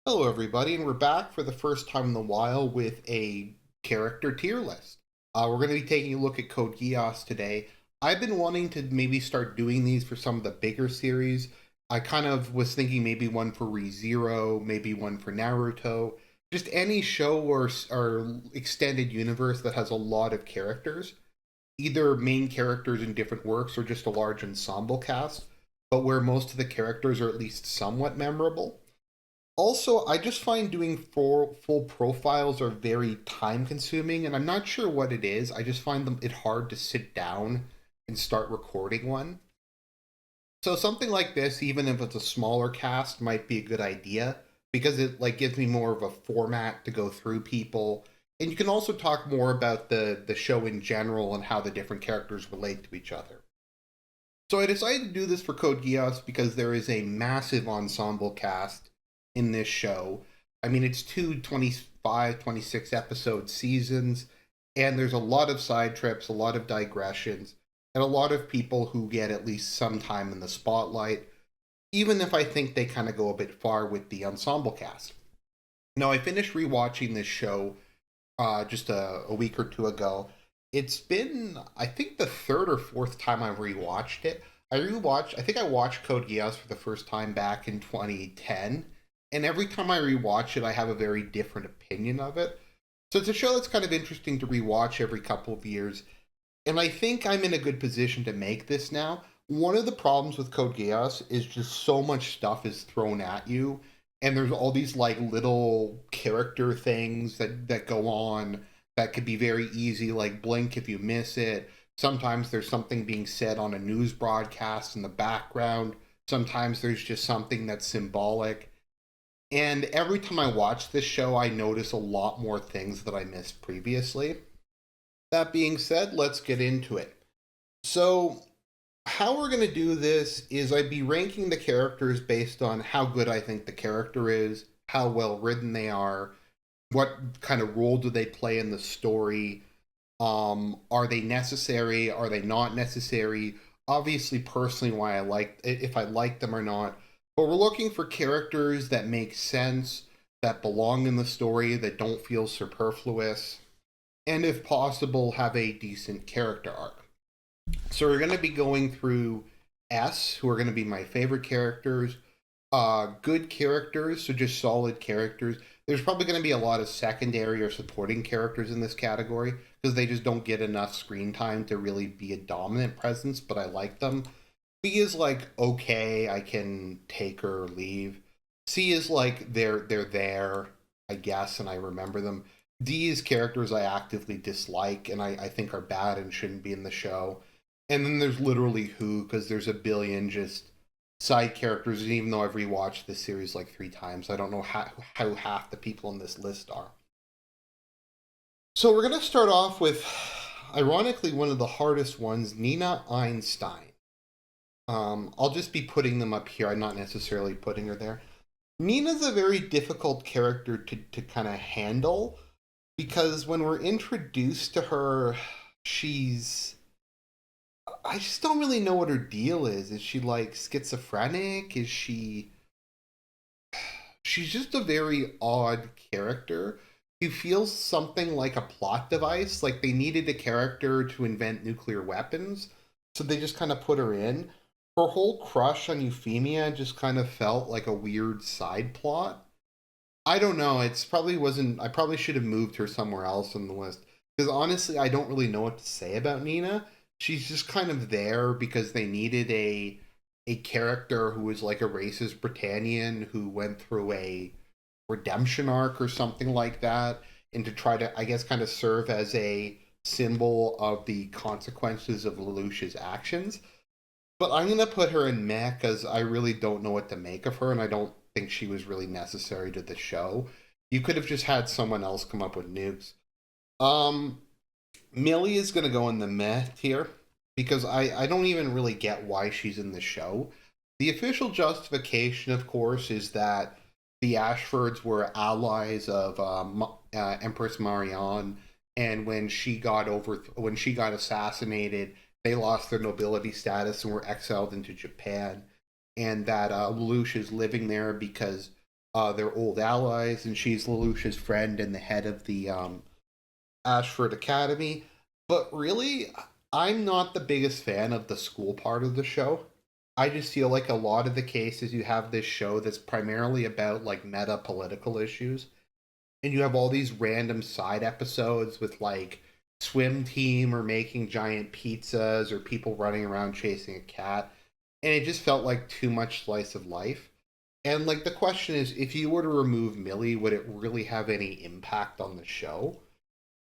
Hello, everybody, and we're back for the first time in a while with a character tier list. We're going to be taking a look at Code Geass today. I've been wanting to maybe start doing these for some of the bigger series. I kind of was thinking maybe one for ReZero, maybe one for Naruto, just any show or extended universe that has a lot of characters, either main characters in different works or just a large ensemble cast, but where most of the characters are at least somewhat memorable. Also, I just find doing full profiles are very time consuming, and I'm not sure what it is. I just find it hard to sit down and start recording one. So something like this, even if it's a smaller cast, might be a good idea because it like gives me more of a format to go through people. And you can also talk more about the show in general and how the different characters relate to each other. So I decided to do this for Code Geass because there is a massive ensemble cast in this show. I mean, it's two 25, 26 episode seasons, and there's a lot of side trips, a lot of digressions, and a lot of people who get at least some time in the spotlight, even if I think they kind of go a bit far with the ensemble cast. Now, I finished rewatching this show just a week or two ago. It's been, I think, the third or fourth time I've rewatched it. I think I watched Code Geass for the first time back in 2010, and every time I rewatch it, I have a very different opinion of it. So it's a show that's kind of interesting to rewatch every couple of years, and I think I'm in a good position to make this now. One of the problems with Code Geass is just so much stuff is thrown at you, and there's all these like little character things that go on that could be very easy, like blink if you miss it. Sometimes there's something being said on a news broadcast in the background. Sometimes there's just something that's symbolic. And every time I watch this show, I notice a lot more things that I missed previously. That being said, let's get into it. So, how we're going to do this is I'd be ranking the characters based on how good I think the character is, how well written they are, what kind of role do they play in the story, are they necessary, are they not necessary, obviously personally why I like if I like them or not, but we're looking for characters that make sense, that belong in the story, that don't feel superfluous, and if possible have a decent character arc. So we're going to be going through S, who are going to be my favorite characters, good characters, so just solid characters. There's probably going to be a lot of secondary or supporting characters in this category because they just don't get enough screen time to really be a dominant presence, but I like them. B is like okay, I can take or leave. C is like they're there, I guess, and I remember them. D is characters I actively dislike and I think are bad and shouldn't be in the show. And then there's literally who, because there's a billion just side characters, and even though I've rewatched this series like 3 times, I don't know how half the people on this list are. So we're going to start off with, ironically, one of the hardest ones, Nina Einstein. I'll just be putting them up here. I'm not necessarily putting her there. Nina's a very difficult character to kind of handle because when we're introduced to her, she's. I just don't really know what her deal is. Is she like schizophrenic? Is she. She's just a very odd character. She feels something like a plot device, like they needed a character to invent nuclear weapons, so they just kind of put her in. Her whole crush on Euphemia just kind of felt like a weird side plot. I don't know. It's probably wasn't. I probably should have moved her somewhere else on the list because honestly, I don't really know what to say about Nina. She's just kind of there because they needed a character who was like a racist Britannian who went through a redemption arc or something like that, and to try to, I guess, kind of serve as a symbol of the consequences of Lelouch's actions. But I'm gonna put her in meh because I really don't know what to make of her, and I don't think she was really necessary to the show. You could have just had someone else come up with nukes. Um, Millie is gonna go in the meh tier because I don't even really get why she's in the show. The official justification, of course, is that the Ashfords were allies of Empress Marianne, and when she got assassinated, they lost their nobility status and were exiled into Japan, and that Lelouch is living there because They're old allies, and she's Lelouch's friend and the head of the Ashford Academy. But really, I'm not the biggest fan of the school part of the show. I just feel like a lot of the cases you have this show that's primarily about like meta political issues, and you have all these random side episodes with like swim team or making giant pizzas or people running around chasing a cat, and it just felt like too much slice of life. And like the question is, if you were to remove Millie, would it really have any impact on the show?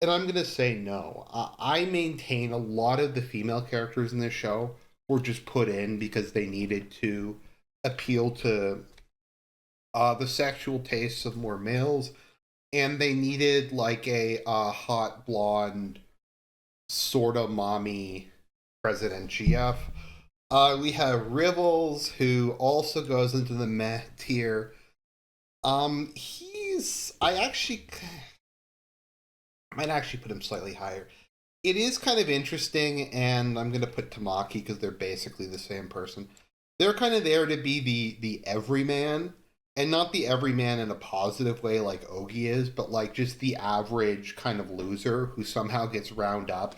And I'm gonna say no. I maintain a lot of the female characters in this show were just put in because they needed to appeal to the sexual tastes of more males, and they needed like a hot blonde sort of mommy President GF. We have Rivals, who also goes into the meh tier. He's I actually might actually put him slightly higher. It is kind of interesting, and I'm gonna put Tamaki because they're basically the same person. They're kind of there to be the everyman, and not the everyman in a positive way like Ogi is, but like just the average kind of loser who somehow gets wound up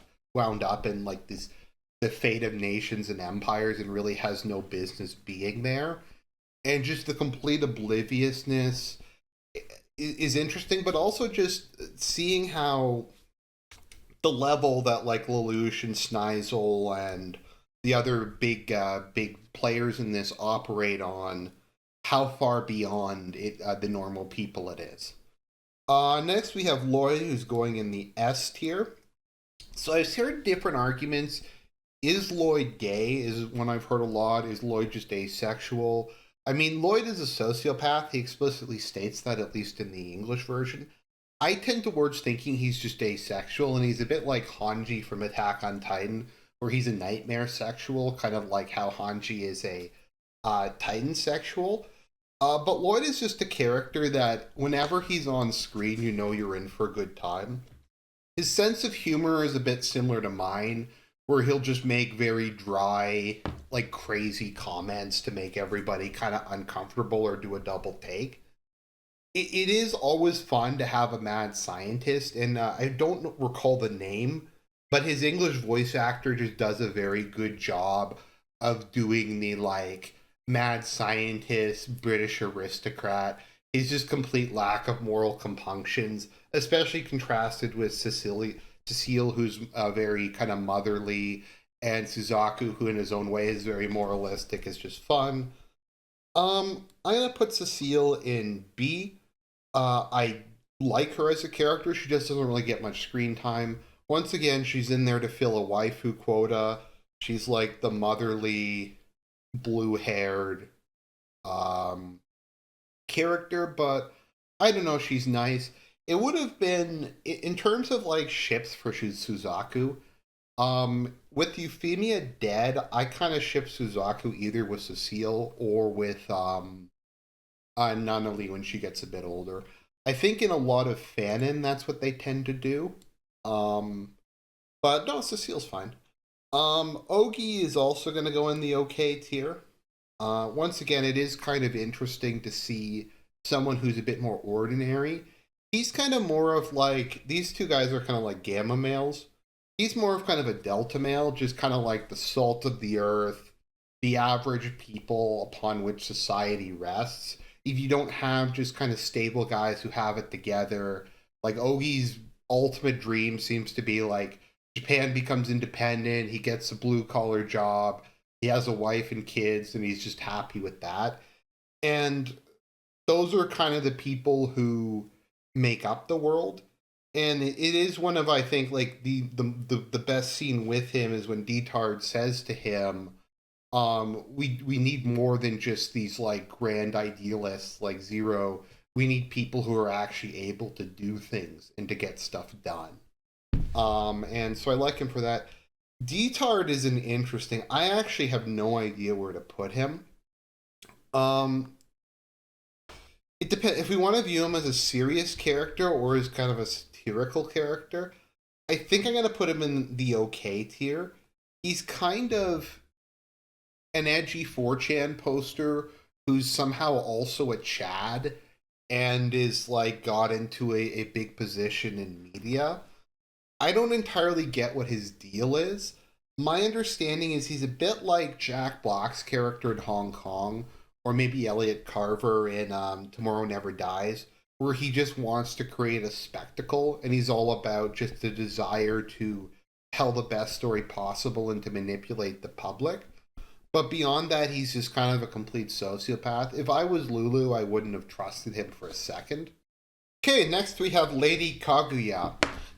in like this the fate of nations and empires and really has no business being there. And just the complete obliviousness is interesting, but also just seeing how the level that like Lelouch and Snizel and the other big players in this operate on, how far beyond it the normal people it is. Next we have Lloyd, who's going in the S tier. So I've heard different arguments. Is Lloyd gay? Is one I've heard a lot. Is Lloyd just asexual? I mean, Lloyd is a sociopath. He explicitly states that, at least in the English version. I tend towards thinking he's just asexual, and he's a bit like Hanji from Attack on Titan, where he's a nightmare sexual, kind of like how Hanji is a Titan sexual. But Lloyd is just a character that, whenever he's on screen, you know you're in for a good time. His sense of humor is a bit similar to mine, where he'll just make very dry, like crazy comments to make everybody kind of uncomfortable or do a double take. It is always fun to have a mad scientist, and I don't recall the name, but his English voice actor just does a very good job of doing the like mad scientist British aristocrat. He's just complete lack of moral compunctions, especially contrasted with Cecile, who's very kind of motherly, and Suzaku, who in his own way is very moralistic, is just fun. I'm gonna put Cecile in B. I like her as a character. She just doesn't really get much screen time. Once again, she's in there to fill a waifu quota. She's like the motherly, blue-haired character, but I don't know. She's nice. It would have been in terms of like ships for Suzaku. With Euphemia dead, I kind of ship Suzaku either with Cecile or with Nanali when she gets a bit older. I think in a lot of fanon, that's what they tend to do. Um, but no, Cecile's fine. Ogi is also going to go in the okay tier. Once again, it is kind of interesting to see someone who's a bit more ordinary. He's kind of more of like, these two guys are kind of like gamma males. He's more of kind of a delta male, just kind of like the salt of the earth, the average people upon which society rests. If you don't have just kind of stable guys who have it together, like Ogi's ultimate dream seems to be like Japan becomes independent, he gets a blue collar job, he has a wife and kids, and he's just happy with that. And those are kind of the people who make up the world. And it is one of, I think, like the best scene with him is when Detard says to him, we need more than just these like grand idealists like Zero. We need people who are actually able to do things and to get stuff done. And so I like him for that. Detard is an interesting. I actually have no idea where to put him. Um, it depends if we want to view him as a serious character or as kind of a satirical character. I think I'm gonna put him in the okay tier. He's kind of an edgy 4chan poster who's somehow also a Chad. and is like got into a big position in media. I don't entirely get what his deal is. My understanding is he's a bit like Jack Black's character in Hong Kong, or maybe Elliot Carver in Tomorrow Never Dies, where he just wants to create a spectacle and he's all about just the desire to tell the best story possible and to manipulate the public. But beyond that, he's just kind of a complete sociopath. If I was Lulu, I wouldn't have trusted him for a second. Okay, next we have Lady Kaguya.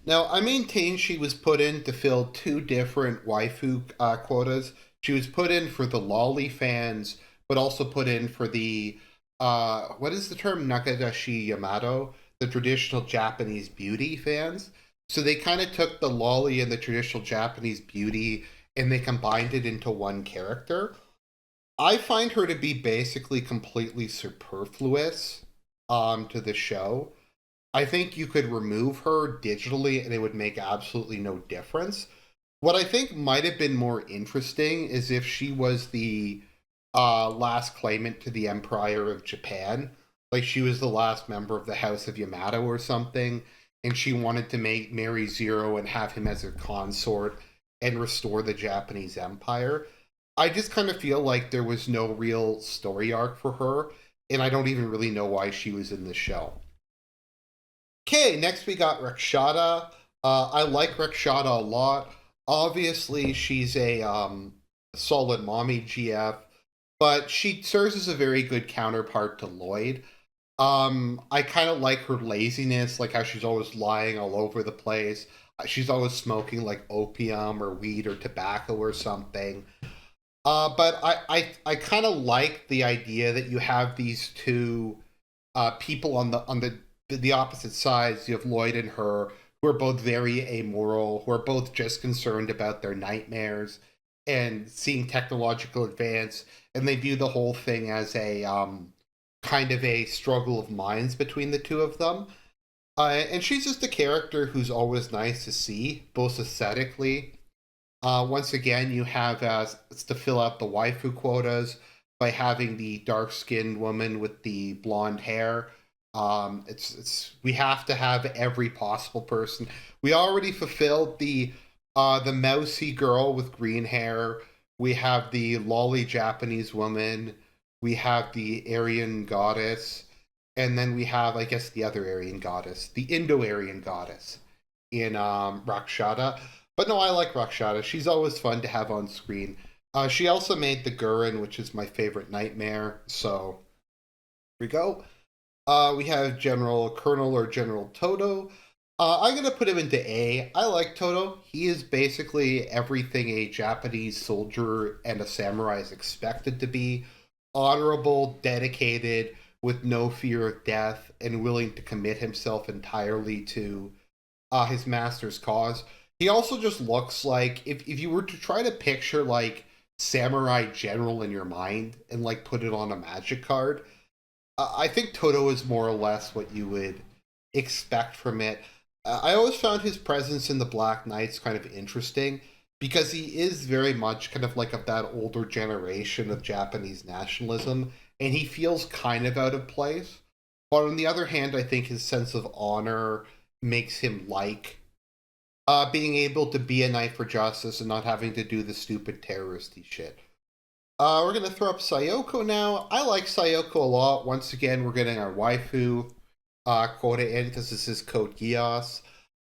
Now, I maintain she was put in to fill two different waifu quotas. She was put in for the lolly fans, but also put in for the, what is the term? Nakagashi Yamato, the traditional Japanese beauty fans. So they kind of took the lolly and the traditional Japanese beauty and they combined it into one character. I find her to be basically completely superfluous to the show. I think you could remove her digitally and it would make absolutely no difference. What I think might have been more interesting is if she was the last claimant to the Empire of Japan. Like she was the last member of the House of Yamato or something, and she wanted to marry Zero and have him as her consort and restore the Japanese Empire. I just kind of feel like there was no real story arc for her, and I don't even really know why she was in the show. Okay, next we got Rakshata. I like Rakshata a lot. Obviously, she's a solid mommy GF, but she serves as a very good counterpart to Lloyd. I kind of like her laziness, like how she's always lying all over the place. She's always smoking like opium or weed or tobacco or something. But I kind of like the idea that you have these two people on the opposite sides. You have Lloyd and her, who are both very amoral, who are both just concerned about their nightmares and seeing technological advance, and they view the whole thing as a kind of a struggle of minds between the two of them. And she's just a character who's always nice to see, both aesthetically. Once again, you have to fill out the waifu quotas by having the dark skinned woman with the blonde hair. It's we have to have every possible person. We already fulfilled the mousy girl with green hair. We have the lolly Japanese woman. We have the Aryan goddess, and then we have, I guess, the other Aryan goddess, the Indo-Aryan goddess in Rakshata. But no, I like Rakshata. She's always fun to have on screen. She also made the Gurren, which is my favorite nightmare. So here we go. We have General Colonel or General Toto. I'm gonna put him into A. I like Toto. He is basically everything a Japanese soldier and a samurai is expected to be: honorable, dedicated, with no fear of death, and willing to commit himself entirely to his master's cause. He also just looks like, if you were to try to picture like samurai general in your mind and like put it on a magic card, I think Toto is more or less what you would expect from it. I always found his presence in the Black Knights kind of interesting because he is very much kind of like of that older generation of Japanese nationalism, and he feels kind of out of place. But on the other hand, I think his sense of honor makes him like being able to be a knight for justice and not having to do the stupid terroristy shit. We're gonna throw up Sayoko now. I like Sayoko a lot. Once again, we're getting our waifu quota in because this is Code Geass.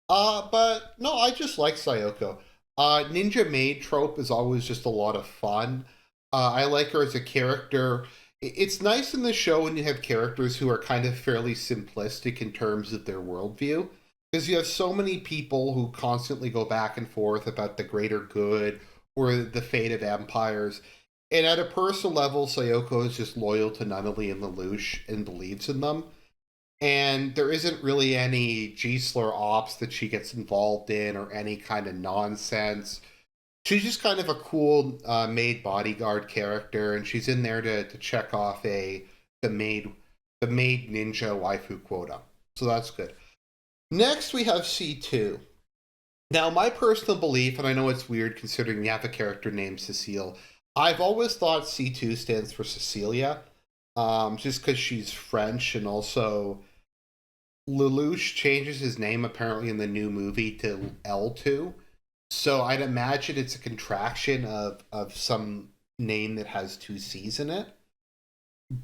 But no, I just like Sayoko. Ninja maid trope is always just a lot of fun. I like her as a character. It's nice in the show when you have characters who are kind of fairly simplistic in terms of their worldview, because you have so many people who constantly go back and forth about the greater good or the fate of empires. And at a personal level, Sayoko is just loyal to Nunnally and Lelouch and believes in them. And there isn't really any Gisler ops that she gets involved in or any kind of nonsense. She's just kind of a cool maid bodyguard character, and she's in there to check off the maid the maid ninja waifu quota. So that's good. Next, we have C2. Now, my personal belief, and I know it's weird considering we have a character named Cecile, I've always thought C2 stands for Cecilia. just because she's French, and also Lelouch changes his name apparently in the new movie to L2. So I'd imagine it's a contraction of some name that has two C's in it.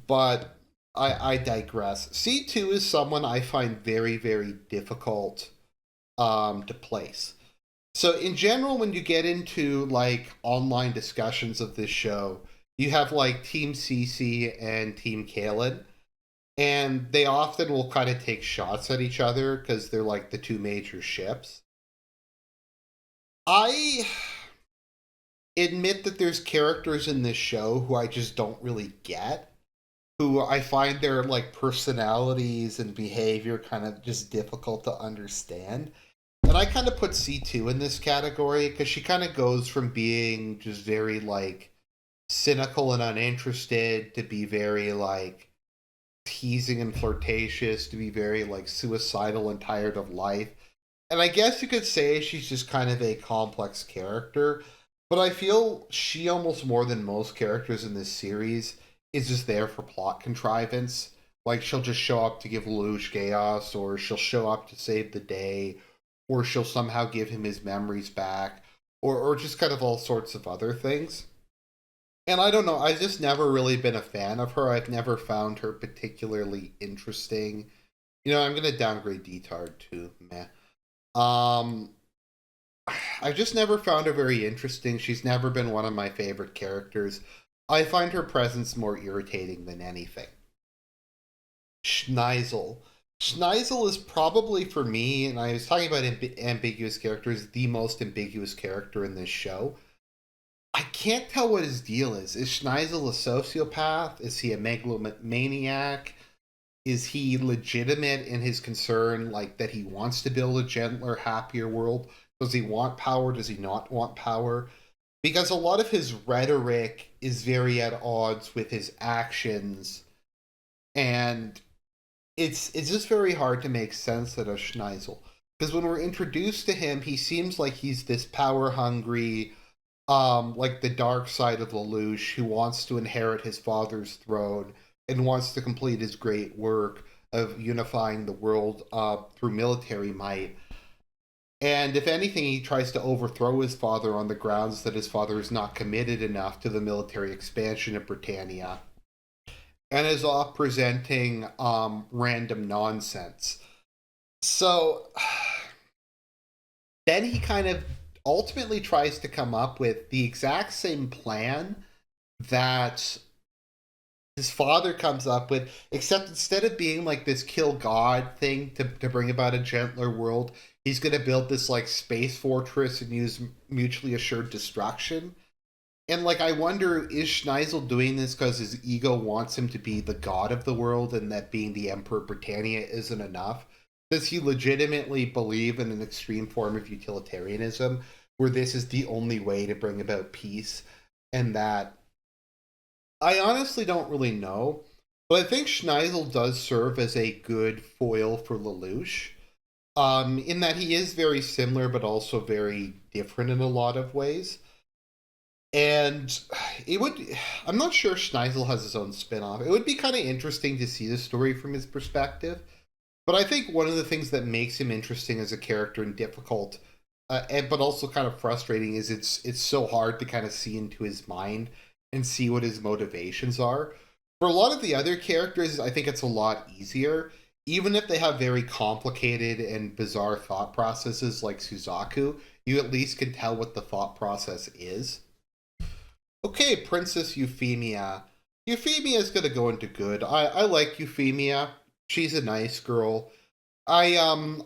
But I digress. C2 is someone I find very, very difficult to place. So in general, when you get into like online discussions of this show, you have like Team CC and Team Kalen, and they often will kind of take shots at each other because they're like the two major ships. I admit that there's characters in this show who I just don't really get, who I find their like personalities and behavior kind of just difficult to understand. And I kind of put C2 in this category because she kind of goes from being just very like cynical and uninterested to be very like teasing and flirtatious to be very like suicidal and tired of life. And I guess you could say she's just kind of a complex character, but I feel she almost more than most characters in this series is just there for plot contrivance. Like she'll just show up to give Lelouch Geass, or she'll show up to save the day, or she'll somehow give him his memories back, or just kind of all sorts of other things. And I don't know, I've just never really been a fan of her. I've never found her particularly interesting. You know, I'm gonna downgrade Detard too, meh. Um I've just never found her very interesting. She's never been one of my favorite characters. I find her presence more irritating than anything. Schneisel. Schneisel is probably for me, and I was talking about ambiguous characters, the most ambiguous character in this show. I can't tell what his deal is. Is Schneisel a sociopath? Is he a megalomaniac? Is he legitimate in his concern, like that he wants to build a gentler, happier world? Does he want power? Does he not want power? Because a lot of his rhetoric is very at odds with his actions, and it's just very hard to make sense out of Schneisel. Because when we're introduced to him, he seems like he's this power hungry, like the dark side of Lelouch, who wants to inherit his father's throne and wants to complete his great work of unifying the world through military might. And if anything, he tries to overthrow his father on the grounds that his father is not committed enough to the military expansion of Britannia, and is off presenting random nonsense. So then he kind of ultimately tries to come up with the exact same plan that his father comes up with, except instead of being like this kill God thing to bring about a gentler world, he's going to build this like space fortress and use mutually assured destruction. And like, I wonder, is Schneisel doing this because his ego wants him to be the god of the world, and that being the Emperor Britannia isn't enough? Does he legitimately believe in an extreme form of utilitarianism, where this is the only way to bring about peace, and that I honestly don't really know, but I think Schneisel does serve as a good foil for Lelouch, in that he is very similar but also very different in a lot of ways. And it would, I'm not sure Schneisel has his own spin-off. It would be kind of interesting to see the story from his perspective. But I think one of the things that makes him interesting as a character and difficult, but also kind of frustrating, is it's so hard to kind of see into his mind and see what his motivations are. For a lot of the other characters, I think it's a lot easier, even if they have very complicated and bizarre thought processes like Suzaku. You at least can tell what the thought process is. Okay, Princess Euphemia. Euphemia is gonna go into good. I like Euphemia. She's a nice girl. I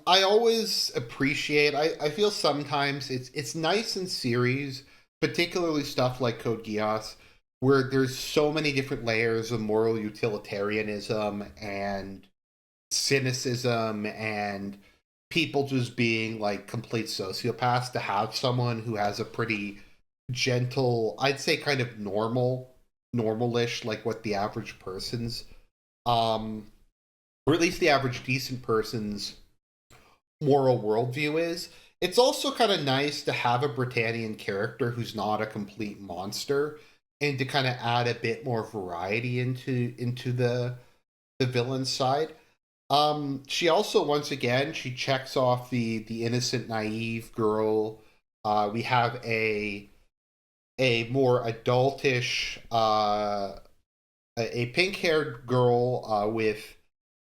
always appreciate, I feel sometimes it's nice in series, particularly stuff like Code Geass, where there's so many different layers of moral utilitarianism and cynicism and people just being like complete sociopaths, to have someone who has a pretty gentle, I'd say kind of normalish, like what the average person's, um, or at least the average decent person's moral worldview is. It's also kind of nice to have a Britannian character who's not a complete monster, and to kind of add a bit more variety into the villain side. She also, once again, she checks off the innocent, naive girl. We have a more adultish, a pink haired girl with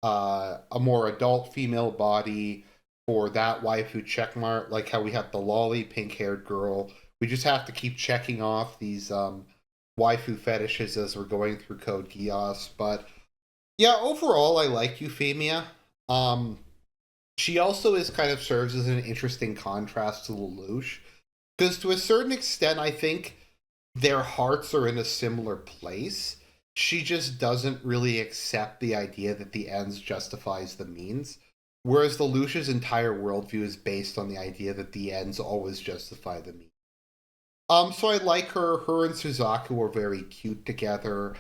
a more adult female body for that waifu checkmark, like how we have the lolly pink haired girl. We just have to keep checking off these waifu fetishes as we're going through Code Geass. But yeah, overall, I like Euphemia. Um, she also is kind of serves as an interesting contrast to Lelouch, because to a certain extent, I think their hearts are in a similar place. She just doesn't really accept the idea that the ends justifies the means. Whereas the Lucia's entire worldview is based on the idea that the ends always justify the means. So I like her. Her and Suzaku were very cute together.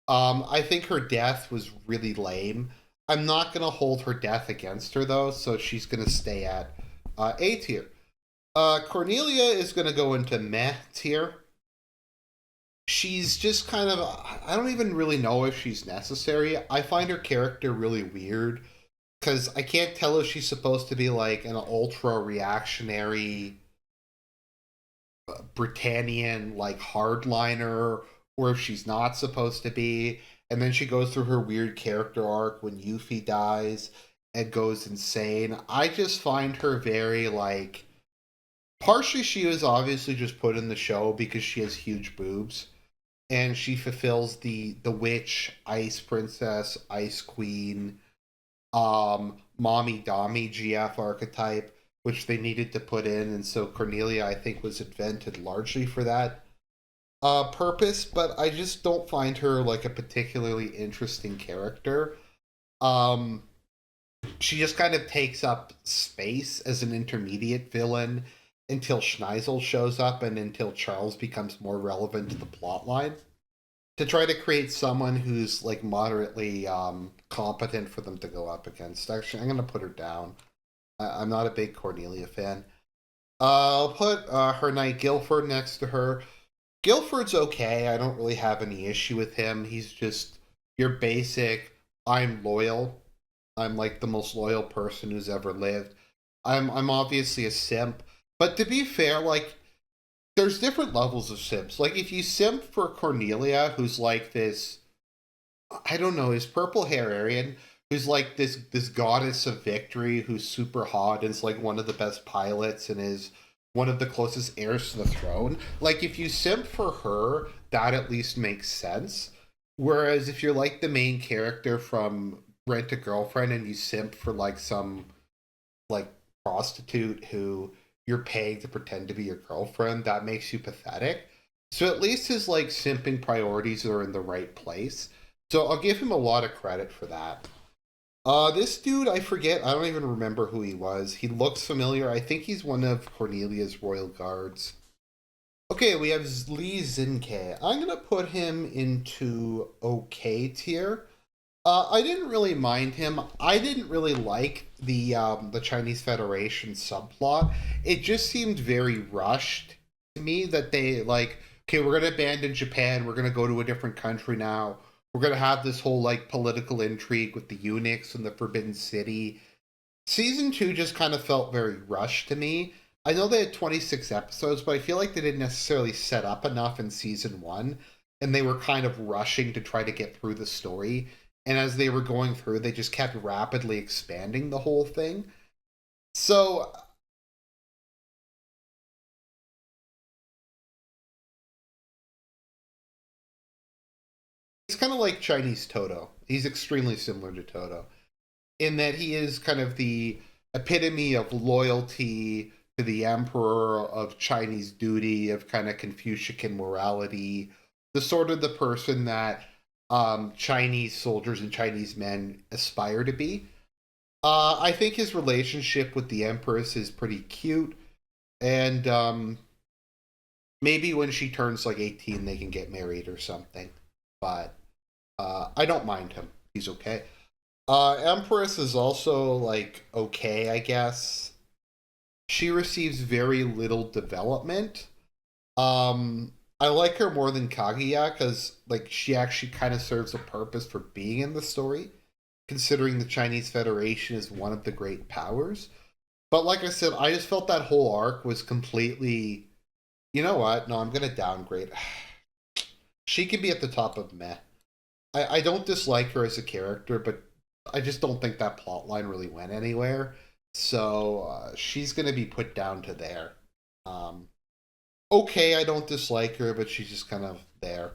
I think her death was really lame. I'm not gonna hold her death against her though, so she's gonna stay at A tier. Cornelia is gonna go into meh tier. She's just kind of, I don't even really know if she's necessary. I find her character really weird because I can't tell if she's supposed to be like an ultra reactionary Britannian like hardliner, or if she's not supposed to be. And then she goes through her weird character arc when Yuffie dies and goes insane. I just find her very like, partially she was obviously just put in the show because she has huge boobs and she fulfills the witch, ice princess, ice queen, mommy dommy GF archetype, which they needed to put in, and so Cornelia I think was invented largely for that purpose. But I just don't find her like a particularly interesting character. Um, she just kind of takes up space as an intermediate villain until Schneisel shows up and until Charles becomes more relevant to the plotline, to try to create someone who's like moderately competent for them to go up against. Actually, I'm gonna put her down. I'm not a big Cornelia fan. I'll put her knight Guilford next to her. Guilford's okay. I don't really have any issue with him. He's just your basic. I'm loyal. I'm like the most loyal person who's ever lived. I'm obviously a simp, but to be fair, like there's different levels of simps. Like if you simp for Cornelia, who's like this, I don't know, is purple hair Aryan, who's like this goddess of victory, who's super hot and is like one of the best pilots and is one of the closest heirs to the throne. Like if you simp for her, that at least makes sense. Whereas if you're like the main character from Rent a Girlfriend and you simp for like some like prostitute who you're paying to pretend to be your girlfriend, that makes you pathetic. So at least his like simping priorities are in the right place. So I'll give him a lot of credit for that. This dude, I forget, I don't even remember who he was. He looks familiar. I think he's one of Cornelia's royal guards. Okay, we have Lee Zinke. I'm gonna put him into okay tier. I didn't really mind him. I didn't really like the Chinese Federation subplot. It just seemed very rushed to me that they like, okay, we're gonna abandon Japan. We're gonna go to a different country now. We're gonna have this whole like political intrigue with the eunuchs and the Forbidden City. Season two just kind of felt very rushed to me. I know they had 26 episodes, but I feel like they didn't necessarily set up enough in season one, and they were kind of rushing to try to get through the story. And as they were going through, they just kept rapidly expanding the whole thing. So it's kind of like Chinese Toto. He's extremely similar to Toto in that he is kind of the epitome of loyalty to the emperor, of Chinese duty, of kind of Confucian morality, the sort of the person that Chinese soldiers and Chinese men aspire to be. I think his relationship with the Empress is pretty cute, and maybe when she turns like 18, they can get married or something. But I don't mind him. He's okay. Empress is also like okay, I guess. She receives very little development. Um, I like her more than Kaguya because like she actually kind of serves a purpose for being in the story, considering the Chinese Federation is one of the great powers. But like I said, I just felt that whole arc was completely. You know what? No, I'm gonna downgrade. She could be at the top of meh. I don't dislike her as a character, but I just don't think that plot line really went anywhere. So she's gonna be put down to there. Um, okay, I don't dislike her, but she's just kind of there.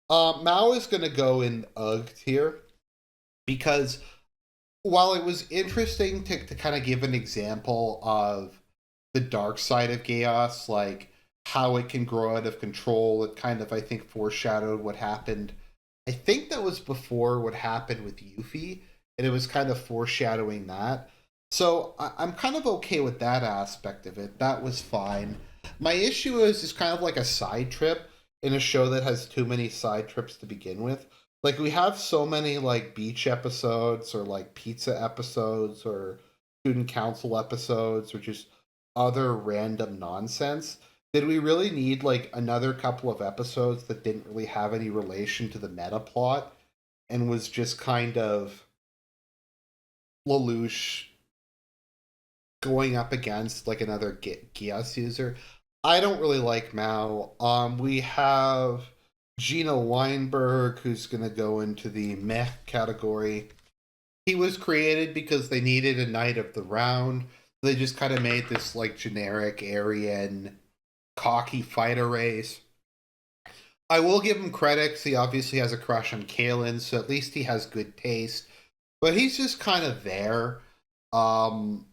Mao is gonna go in UGG tier because while it was interesting to kind of give an example of the dark side of Geass, like how it can grow out of control, it kind of, I think, foreshadowed what happened. I think that was before what happened with Yuffie, and it was kind of foreshadowing that. So I'm kind of okay with that aspect of it. That was fine. My issue is kind of like a side trip in a show that has too many side trips to begin with. Like we have so many like beach episodes or like pizza episodes or student council episodes or just other random nonsense. Did we really need like another couple of episodes that didn't really have any relation to the meta plot and was just kind of Lelouch going up against like another Geass user? I don't really like Mao. We have Gina Weinberg, who's going to go into the meh category. He was created because they needed a knight of the round. They just kind of made this like generic Aryan cocky fighter race. I will give him credit 'cause he obviously has a crush on Kalen, so at least he has good taste. But he's just kind of there. Um,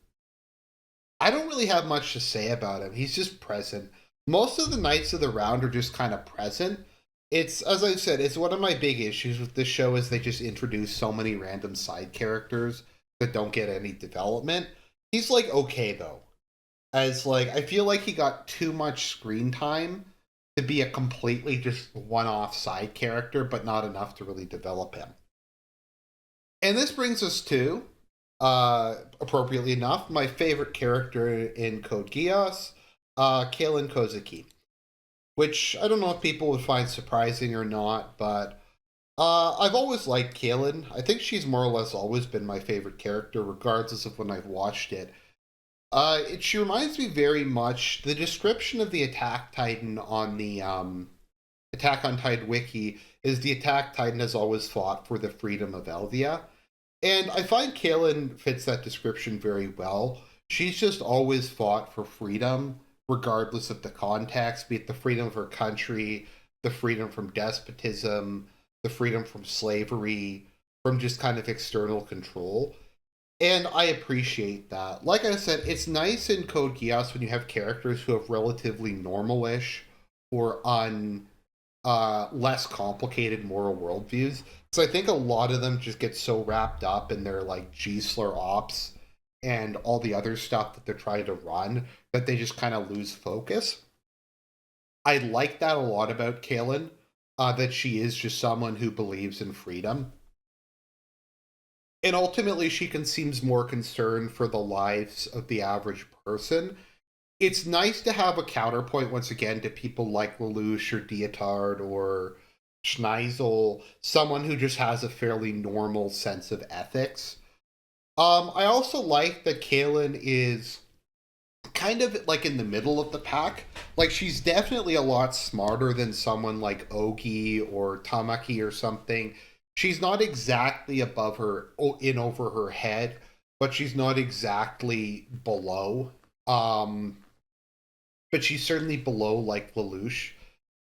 I don't really have much to say about him. He's just present. Most of the knights of the round are just kind of present. It's as I said, it's one of my big issues with this show is they just introduce so many random side characters that don't get any development. He's like okay though. As like I feel like he got too much screen time to be a completely just one-off side character, but not enough to really develop him. And this brings us to, appropriately enough, my favorite character in Code Geass, Kalen Kozuki, which I don't know if people would find surprising or not, but I've always liked Kalen. I think she's more or less always been my favorite character, regardless of when I've watched it. She reminds me very much. The description of the Attack Titan on the Attack on Titan wiki is the Attack Titan has always fought for the freedom of Eldia. And I find Kaylin fits that description very well. She's just always fought for freedom, regardless of the context, be it the freedom of her country, the freedom from despotism, the freedom from slavery, from just kind of external control. And I appreciate that. Like I said, it's nice in Code Geass when you have characters who have relatively normalish or less complicated moral worldviews. So I think a lot of them just get so wrapped up in their like G-slur ops and all the other stuff that they're trying to run that they just kind of lose focus. I like that a lot about Kaylin, that she is just someone who believes in freedom. And ultimately, she seems more concerned for the lives of the average person. It's nice to have a counterpoint once again to people like Lelouch or Dietard or Schneisel, someone who just has a fairly normal sense of ethics. I also like that Kaylin is kind of like in the middle of the pack. Like she's definitely a lot smarter than someone like Ogi or Tamaki or something. She's not exactly above her in over her head, but she's not exactly below. Um, but she's certainly below like Lelouch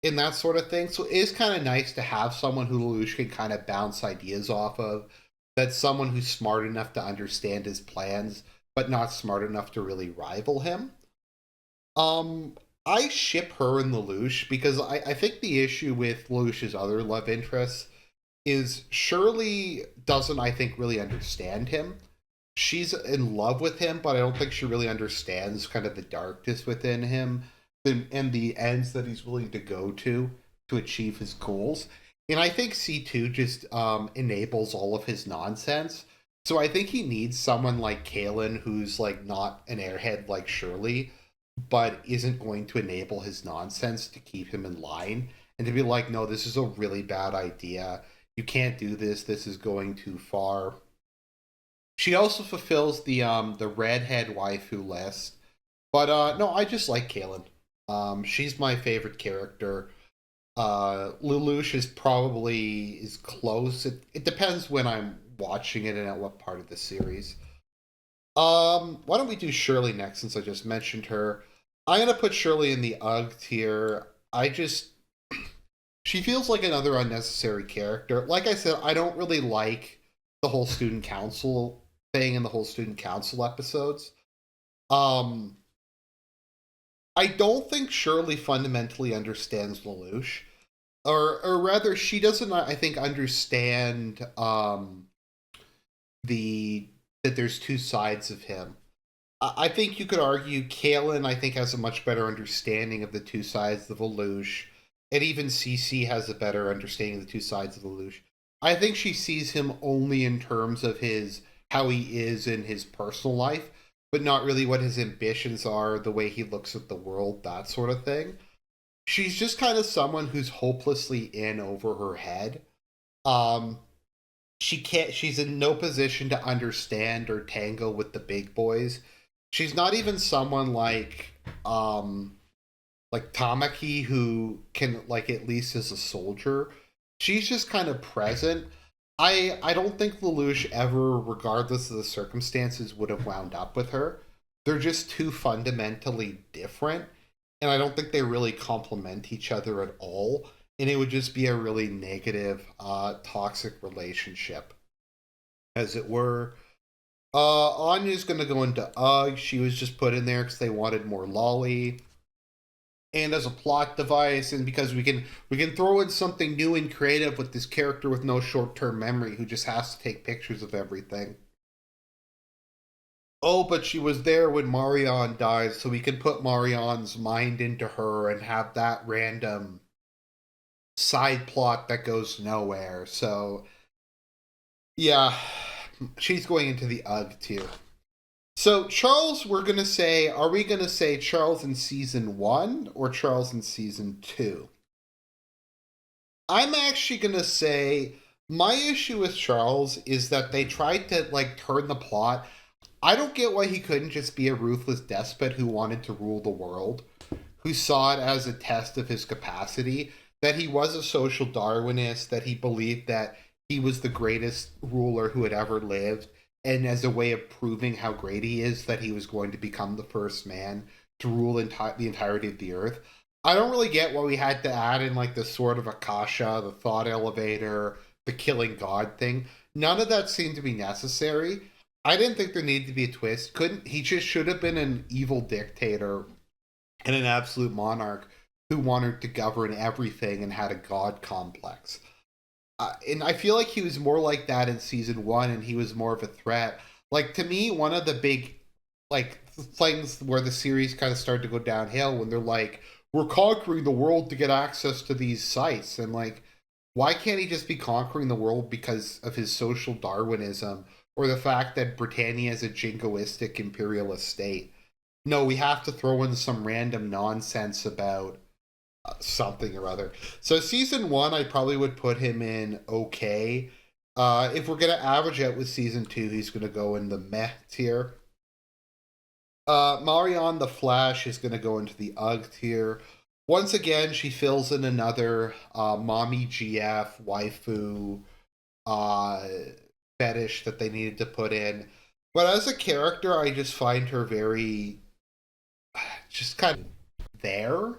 in that sort of thing. So it is kind of nice to have someone who Lelouch can kind of bounce ideas off of. That's someone who's smart enough to understand his plans, but not smart enough to really rival him. Um, I ship her and Lelouch because I think the issue with Lelouch's other love interests is Shirley doesn't, I think, really understand him. She's in love with him, but I don't think she really understands kind of the darkness within him and the ends that he's willing to go to achieve his goals. And I think C2 just enables all of his nonsense. So I think he needs someone like Kalen who's like not an airhead like Shirley, but isn't going to enable his nonsense to keep him in line, and to be like, no, this is a really bad idea. You can't do this. This is going too far. She also fulfills the redhead waifu list. But no, I just like Kaylin. She's my favorite character. Lelouch is probably is close. It depends when I'm watching it and at what part of the series. Why don't we do Shirley next since I just mentioned her? I'm gonna put Shirley in the UG tier. I just she feels like another unnecessary character. Like I said, I don't really like the whole student council thing and the whole student council episodes. Um, I don't think Shirley fundamentally understands Lelouch, or rather, she doesn't. I think understand the that there's two sides of him. I think you could argue Kalen, I think, has a much better understanding of the two sides of Lelouch, and even CC has a better understanding of the two sides of Lelouch. I think she sees him only in terms of his how he is in his personal life, but not really what his ambitions are, the way he looks at the world, that sort of thing. She's just kind of someone who's hopelessly in over her head. Um, she can't. She's in no position to understand or tangle with the big boys. She's not even someone like Tamaki, who can, like, at least as a soldier. She's just kind of present. I don't think Lelouch ever, regardless of the circumstances, would have wound up with her. They're just too fundamentally different, and I don't think they really complement each other at all. And it would just be a really negative, toxic relationship, as it were. Anya's gonna go into UG. She was just put in there because they wanted more lolly, and as a plot device, and because we can throw in something new and creative with this character with no short term memory who just has to take pictures of everything. Oh, but she was there when Marion died, so we can put Marion's mind into her and have that random side plot that goes nowhere. So yeah, she's going into the UG too. So Charles, we're gonna say, are we gonna say Charles in season one or Charles in season two? I'm actually gonna say my issue with Charles is that they tried to, like, turn the plot. I don't get why he couldn't just be a ruthless despot who wanted to rule the world, who saw it as a test of his capacity, that he was a social Darwinist, that he believed that he was the greatest ruler who had ever lived, and as a way of proving how great he is, that he was going to become the first man to rule the entirety of the earth. I don't really get why we had to add in, like, the Sword of Akasha, the Thought Elevator, the Killing God thing. None of that seemed to be necessary. I didn't think there needed to be a twist. Couldn't he just should have been an evil dictator and an absolute monarch who wanted to govern everything and had a god complex. And I feel like he was more like that in season one, and he was more of a threat. Like, to me, one of the big, like, things where the series kind of started to go downhill when they're like, we're conquering the world to get access to these sites, and, like, why can't he just be conquering the world because of his social Darwinism or the fact that Britannia is a jingoistic imperialist state? No, we have to throw in some random nonsense about something or other. So season one, I probably would put him in okay. If we're gonna average out with season two, he's gonna go in the meh tier. Marion the Flash is gonna go into the UG tier. Once again, she fills in another mommy GF waifu uh, fetish that they needed to put in. But as a character, I just find her very, just kind of there.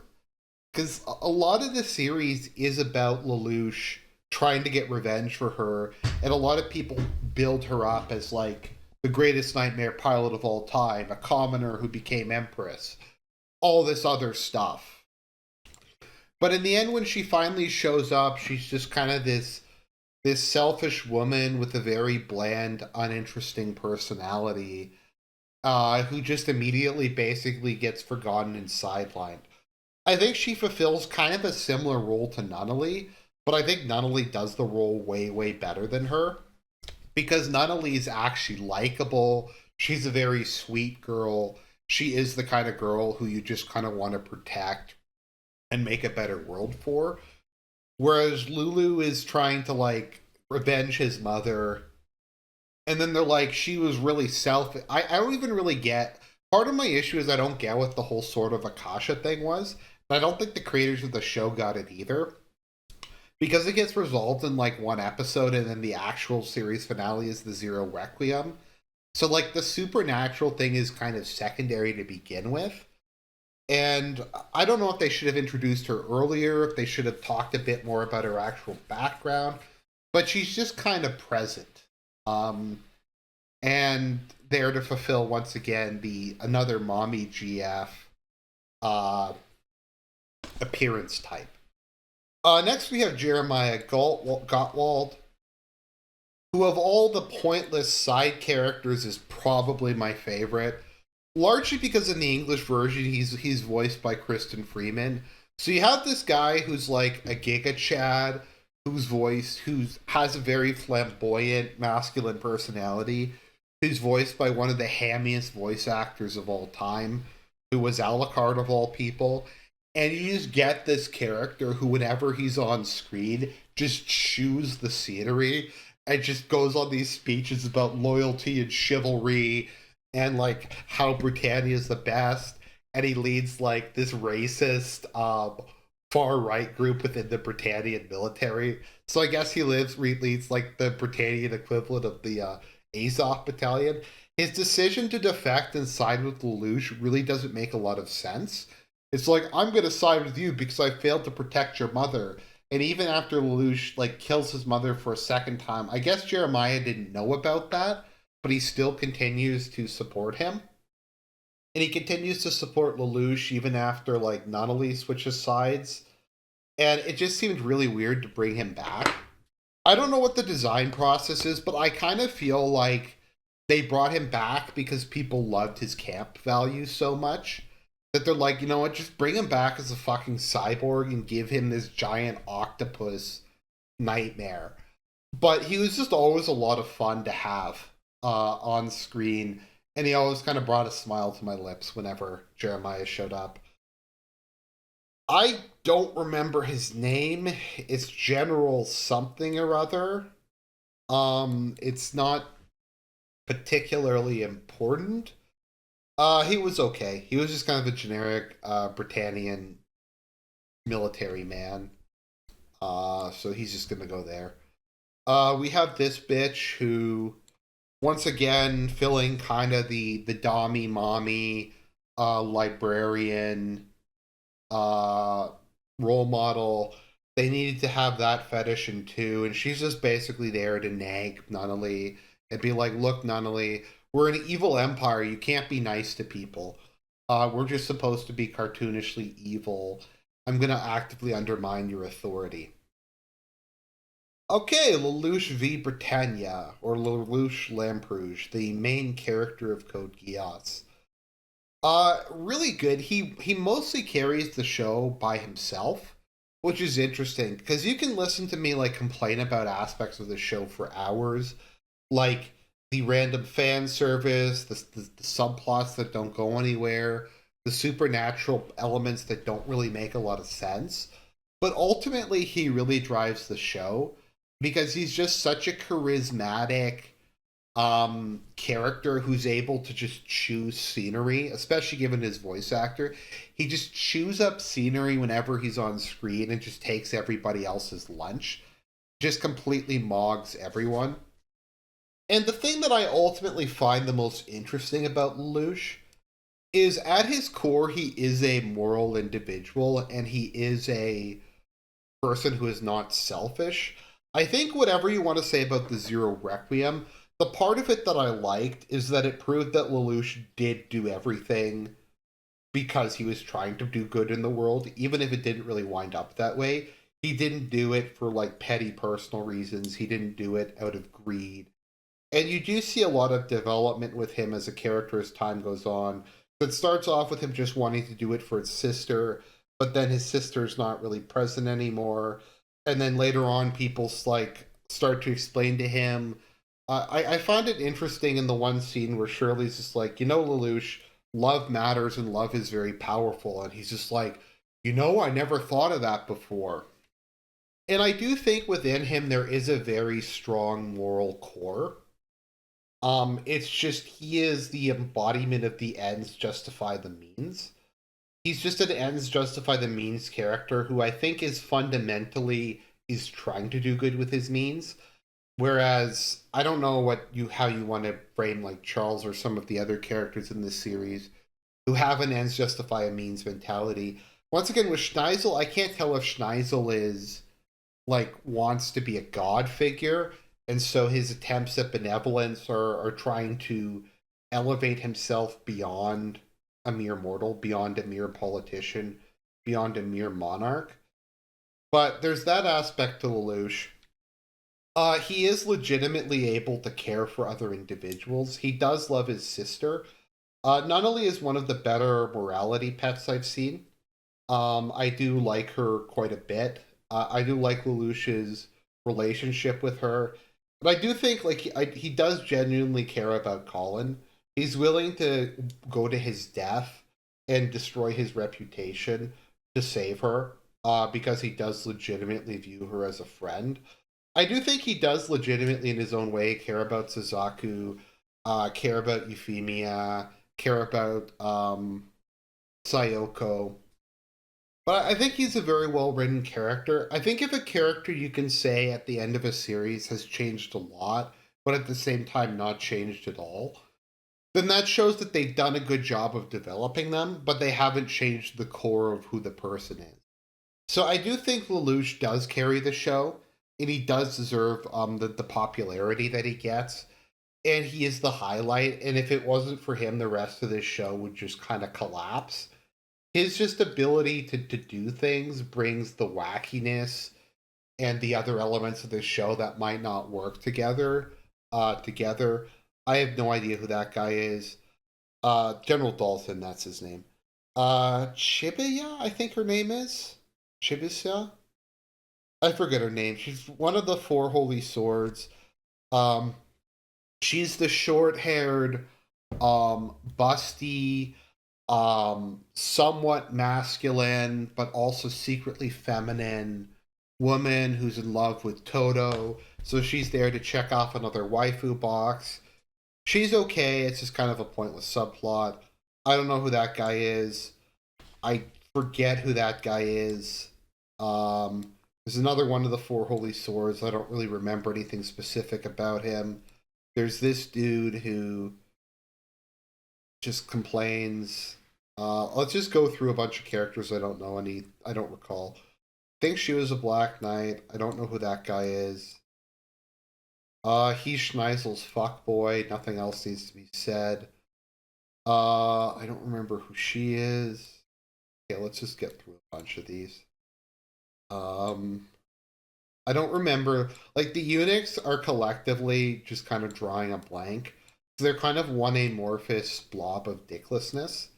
Because a lot of the series is about Lelouch trying to get revenge for her, and a lot of people build her up as, like, the greatest nightmare pilot of all time, a commoner who became empress, all this other stuff. But in the end, when she finally shows up, she's just kind of this selfish woman with a very bland, uninteresting personality, who just immediately basically gets forgotten and sidelined. I think she fulfills kind of a similar role to Nunnally, but I think Nunnally does the role way, way better than her, because Nunnally is actually likable. She's a very sweet girl. she is the kind of girl who you just kind of want to protect and make a better world for. Whereas Lulu is trying to like revenge his mother, and then they're like, she was really selfish. I don't even really get. Part of my issue is I don't get what the whole sort of Akasha thing was. And I don't think the creators of the show got it either. Because it gets resolved in like one episode, and then the actual series finale is the Zero Requiem. So, like, the supernatural thing is kind of secondary to begin with. And I don't know if they should have introduced her earlier, if they should have talked a bit more about her actual background, but she's just kind of present. And there to fulfill once again the another mommy GF uh, appearance type. Next, we have Jeremiah Gottwald, who of all the pointless side characters is probably my favorite, largely because in the English version he's voiced by Kristen Freeman. So you have this guy who's like a Giga Chad, who has a very flamboyant masculine personality, who's voiced by one of the hammiest voice actors of all time, who was Alucard of all people. And you just get this character who, whenever he's on screen, just chews the scenery and just goes on these speeches about loyalty and chivalry and like how Britannia is the best. And he leads like this racist far right group within the Britannian military. So I guess he leads like the Britannian equivalent of the Azov battalion. His decision to defect and side with Lelouch really doesn't make a lot of sense. It's like, I'm going to side with you because I failed to protect your mother. And even after Lelouch like kills his mother for a second time, I guess Jeremiah didn't know about that, but he still continues to support him. And he continues to support Lelouch even after like Nunnally switches sides. And it just seemed really weird to bring him back. I don't know what the design process is, but I kind of feel like they brought him back because people loved his camp values so much that they're like, you know what, just bring him back as a fucking cyborg and give him this giant octopus nightmare. But he was just always a lot of fun to have on screen, and he always kind of brought a smile to my lips whenever Jeremiah showed up. I don't remember his name. It's General something or other. It's not particularly important. He was okay. He was just kind of a generic Britannian military man. So he's just gonna go there. We have this bitch who, once again, filling kind of the dommy mommy librarian role model. They needed to have that fetish in two, and she's just basically there to nag Nunnally and be like, look, Nunnally, we're an evil empire. You can't be nice to people. We're just supposed to be cartoonishly evil. I'm going to actively undermine your authority. Okay, Lelouch v. Britannia, or Lelouch Lamperouge, the main character of Code Geass. Really good. He mostly carries the show by himself, which is interesting because you can listen to me like complain about aspects of the show for hours, like the random fan service, the subplots that don't go anywhere, the supernatural elements that don't really make a lot of sense. But ultimately, he really drives the show because he's just such a charismatic character who's able to just choose scenery, especially given his voice actor. He just chews up scenery whenever he's on screen and just takes everybody else's lunch. Just completely mogs everyone. And the thing that I ultimately find the most interesting about Lelouch is at his core, he is a moral individual and he is a person who is not selfish. I think whatever you want to say about the Zero Requiem, the part of it that I liked is that it proved that Lelouch did do everything because he was trying to do good in the world, even if it didn't really wind up that way. He didn't do it for like petty personal reasons. He didn't do it out of greed. And you do see a lot of development with him as a character as time goes on. It starts off with him just wanting to do it for his sister, but then his sister's not really present anymore. And then later on, people like start to explain to him. I find it interesting in the one scene where Shirley's just like, you know, Lelouch, love matters and love is very powerful. And he's just like, I never thought of that before. And I do think within him there is a very strong moral core. It's just he is the embodiment of the ends justify the means. He's just an ends justify the means character who I think is fundamentally is trying to do good with his means. Whereas I don't know how you want to frame like Charles or some of the other characters in this series who have an ends justify a means mentality. Once again, with Schneisel, I can't tell if Schneisel is like wants to be a god figure, and so his attempts at benevolence are trying to elevate himself beyond a mere mortal, beyond a mere politician, beyond a mere monarch. But there's that aspect to Lelouch. He is legitimately able to care for other individuals. He does love his sister. Not only is one of the better morality pets I've seen, I do like her quite a bit. I do like Lelouch's relationship with her, but I do think like he does genuinely care about Colin. He's willing to go to his death and destroy his reputation to save her, because he does legitimately view her as a friend. I do think he does legitimately, in his own way, care about Suzaku, care about Euphemia, care about Sayoko. But I think he's a very well written character. I think if a character you can say at the end of a series has changed a lot, but at the same time not changed at all, then that shows that they've done a good job of developing them, but they haven't changed the core of who the person is. So I do think Lelouch does carry the show, and he does deserve the popularity that he gets. And he is the highlight. And if it wasn't for him, the rest of this show would just kind of collapse. His just ability to do things brings the wackiness and the other elements of the show that might not work together. I have no idea who that guy is. General Dalton, that's his name. Chibiya, I think her name is. Chibisa? I forget her name. She's one of the four holy swords. Um, she's the short-haired, busty, somewhat masculine, but also secretly feminine woman who's in love with Toto. So she's there to check off another waifu box. She's okay. It's just kind of a pointless subplot. I don't know who that guy is. I forget who that guy is. There's another one of the four holy swords. I don't really remember anything specific about him. There's this dude who just complains. Let's just go through a bunch of characters I don't know any. I don't recall. I think she was a Black Knight. I don't know who that guy is. He's Schneisel's fuckboy. Nothing else needs to be said. I don't remember who she is. Okay, let's just get through a bunch of these. I don't remember. Like, the eunuchs are collectively just kind of drawing a blank. So they're kind of one amorphous blob of dicklessness.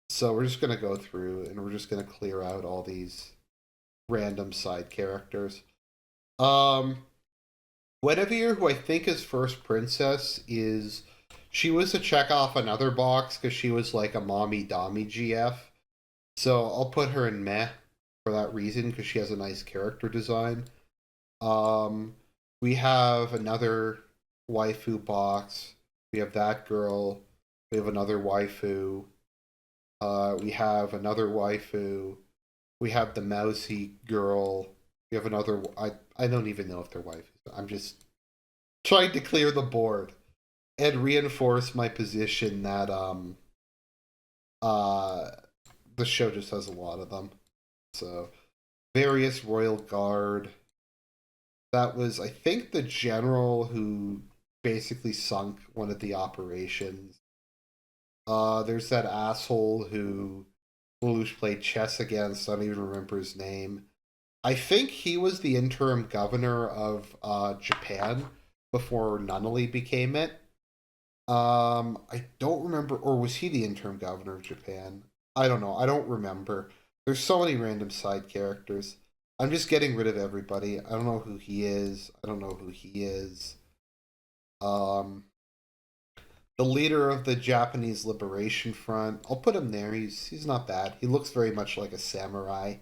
So we're just going to go through and we're just going to clear out all these random side characters. Guinevere, who I think is first princess, is she was to check off another box because she was like a mommy dommy GF. So I'll put her in meh for that reason because she has a nice character design. We have another waifu box. We have that girl. We have another waifu. We have another waifu. We have the mousy girl. We have another. I don't even know if they're waifus. I'm just trying to clear the board and reinforce my position that the show just has a lot of them. So various royal guard. That was, I think, the general who basically sunk one of the operations. There's that asshole who Lelouch played chess against. I don't even remember his name. I think he was the interim governor of Japan before Nunnally became it. I don't remember, or was he the interim governor of Japan? I don't know. I don't remember. There's so many random side characters. I'm just getting rid of everybody. I don't know who he is. I don't know who he is. Um, The leader of the Japanese Liberation Front. I'll put him there. He's not bad. He looks very much like a samurai.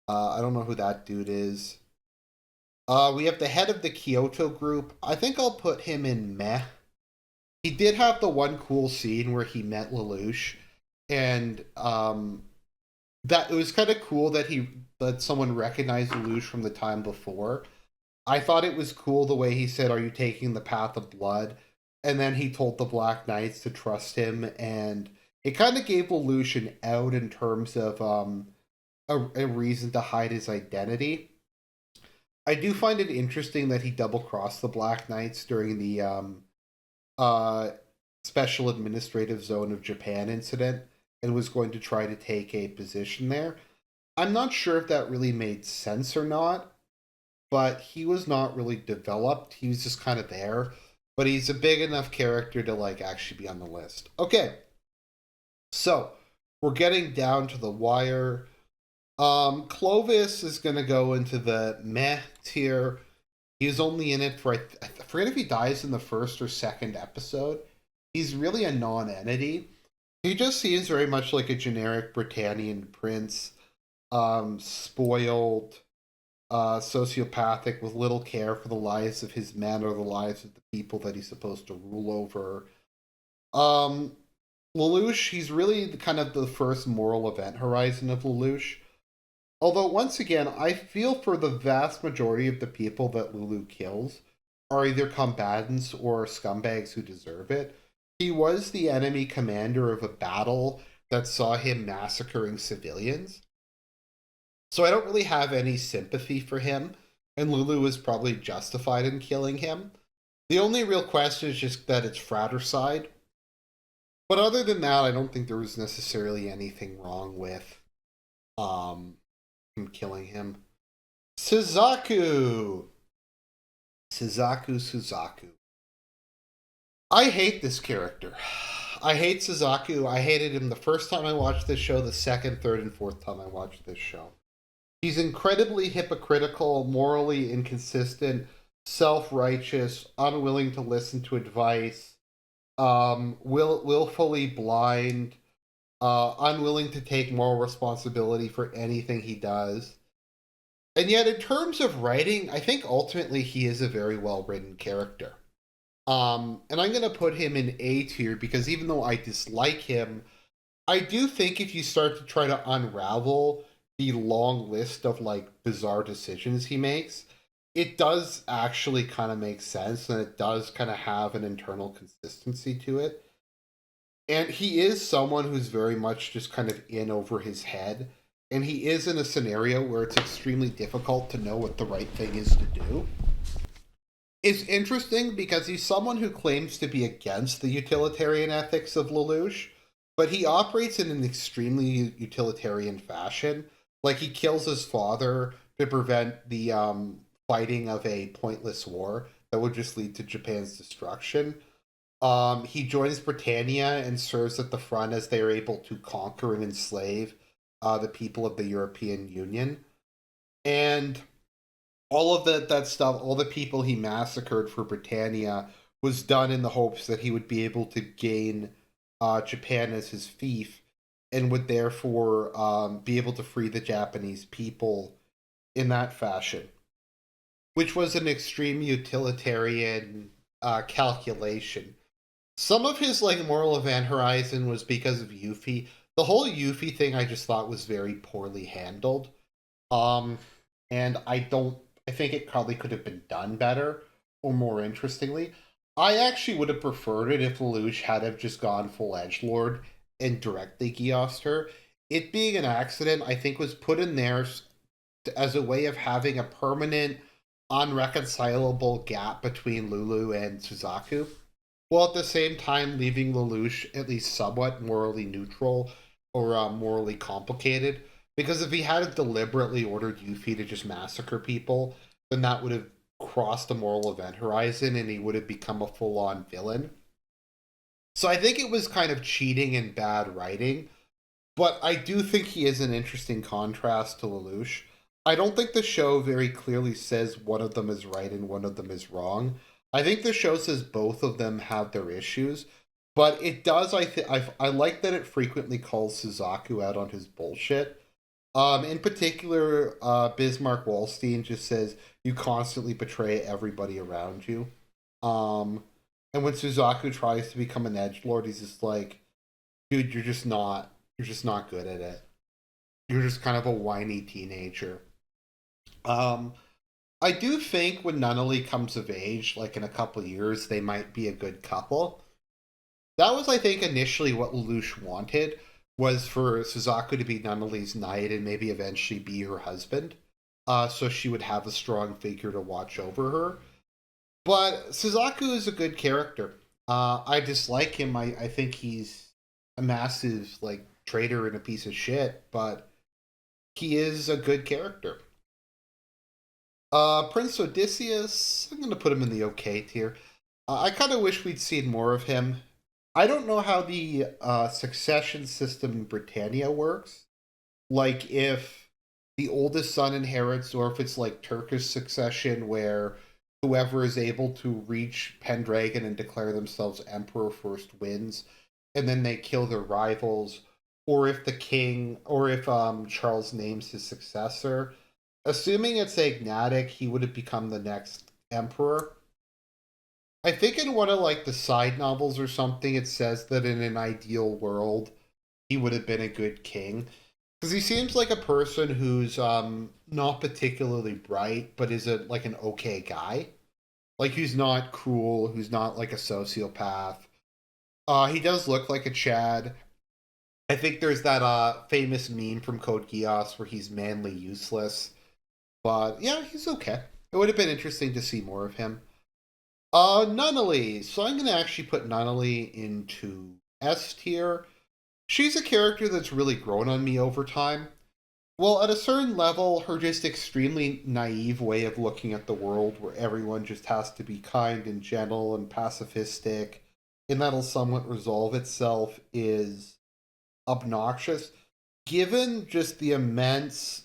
I don't know who that dude is. We have the head of the Kyoto group. I think I'll put him in meh. He did have the one cool scene where he met Lelouch, and that it was kind of cool that someone recognized Lelouch from the time before. I thought it was cool the way he said, "Are you taking the path of blood?" And then he told the Black Knights to trust him, and it kind of gave Lelouch an out in terms of a reason to hide his identity. I do find it interesting that he double crossed the Black Knights during the uh, Special Administrative Zone of Japan incident and was going to try to take a position there. I'm not sure if that really made sense or not, but he was not really developed. He was just kind of there, but he's a big enough character to like actually be on the list. Okay, so we're getting down to the wire. Clovis is going to go into the meh tier. He's only in it for, I forget if he dies in the first or second episode. He's really a non entity. He just seems very much like a generic Britannian prince, spoiled, sociopathic, with little care for the lives of his men or the lives of the people that he's supposed to rule over. Lelouch, he's really kind of the first moral event horizon of Lelouch. Although, once again, I feel for the vast majority of the people that Lulu kills are either combatants or scumbags who deserve it. He was the enemy commander of a battle that saw him massacring civilians. So I don't really have any sympathy for him, and Lulu is probably justified in killing him. The only real question is just that it's fratricide. But other than that, I don't think there was necessarily anything wrong with um, him killing him. Suzaku! Suzaku. I hate this character. I hate Suzaku. I hated him the first time I watched this show, the second, third, and fourth time I watched this show. He's incredibly hypocritical, morally inconsistent, self-righteous, unwilling to listen to advice, willfully blind, unwilling to take moral responsibility for anything he does. And yet, in terms of writing, I think ultimately he is a very well-written character. And I'm going to put him in A tier because even though I dislike him, I do think if you start to try to unravel the long list of like bizarre decisions he makes, it does actually kind of make sense and it does kind of have an internal consistency to it. And he is someone who's very much just kind of in over his head. And he is in a scenario where it's extremely difficult to know what the right thing is to do. It's interesting because he's someone who claims to be against the utilitarian ethics of Lelouch, but he operates in an extremely utilitarian fashion. Like he kills his father to prevent the fighting of a pointless war that would just lead to Japan's destruction. He joins Britannia and serves at the front as they are able to conquer and enslave the people of the European Union. And all of that stuff, all the people he massacred for Britannia was done in the hopes that he would be able to gain Japan as his fief and would therefore be able to free the Japanese people in that fashion, which was an extreme utilitarian calculation. Some of his like moral event horizon was because of Yuffie. The whole Yuffie thing I just thought was very poorly handled. Um, and I think it probably could have been done better or more interestingly. I actually would have preferred it if Lelouch had have just gone full edgelord and directly Geassed her. It being an accident, I think, was put in there as a way of having a permanent, unreconcilable gap between Lulu and Suzaku, while at the same time leaving Lelouch at least somewhat morally neutral or morally complicated. Because if he had deliberately ordered Yuffie to just massacre people, then that would have crossed the moral event horizon and he would have become a full on villain. So I think it was kind of cheating and bad writing, but I do think he is an interesting contrast to Lelouch. I don't think the show very clearly says one of them is right and one of them is wrong. I think the show says both of them have their issues, but it does. I like that it frequently calls Suzaku out on his bullshit. In particular, Bismarck Wallstein just says you constantly betray everybody around you. Um, and when Suzaku tries to become an edgelord, he's just like, dude, you're just not good at it. You're just kind of a whiny teenager. Um, I do think when Nunnally comes of age, like in a couple years, they might be a good couple. That was, I think, initially what Lelouch wanted, was for Suzaku to be Nunnally's knight and maybe eventually be her husband. So she would have a strong figure to watch over her. But Suzaku is a good character. I dislike him. I think he's a massive like traitor and a piece of shit, but he is a good character. Prince Odysseus, I'm gonna put him in the okay tier. I kind of wish we'd seen more of him. I don't know how the succession system in Britannia works. Like if the oldest son inherits, or if it's like Turkish succession where whoever is able to reach Pendragon and declare themselves emperor first wins, and then they kill their rivals, or if the king, or if Charles names his successor. Assuming it's agnatic, he would have become the next emperor. I think in one of like the side novels or something, it says that in an ideal world, he would have been a good king. Because he seems like a person who's not particularly bright, but is a like an okay guy. Like who's not cruel, who's not like a sociopath. He does look like a Chad. I think there's that famous meme from Code Geass where he's manly useless. But yeah, he's okay. It would have been interesting to see more of him. Nunnally. So I'm gonna actually put Nunnally into S tier. She's a character that's really grown on me over time. Well, at a certain level, her just extremely naive way of looking at the world, where everyone just has to be kind and gentle and pacifistic, and that'll somewhat resolve itself, is obnoxious. Given just the immense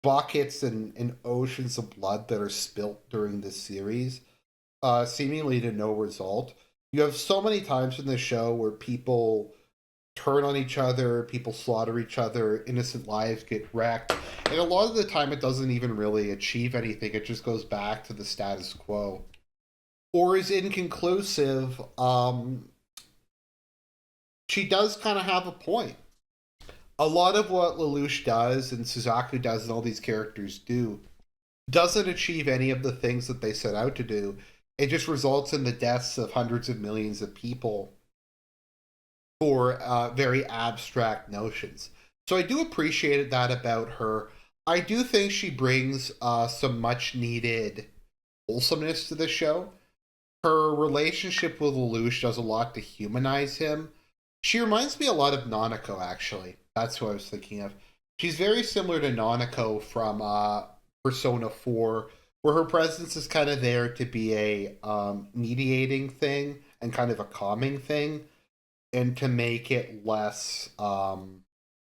buckets and oceans of blood that are spilt during this series, seemingly to no result, you have so many times in the show where people turn on each other, people slaughter each other, innocent lives get wrecked. And a lot of the time, it doesn't even really achieve anything, it just goes back to the status quo. Or is inconclusive. She does kind of have a point. A lot of what Lelouch does and Suzaku does and all these characters do doesn't achieve any of the things that they set out to do. It just results in the deaths of hundreds of millions of people for very abstract notions. So I do appreciate that about her. I do think she brings some much needed wholesomeness to the show. Her relationship with Lelouch does a lot to humanize him. She reminds me a lot of Nanako, actually. That's who I was thinking of. She's very similar to Nanako from Persona 4, where her presence is kind of there to be a mediating thing and kind of a calming thing, and to make it less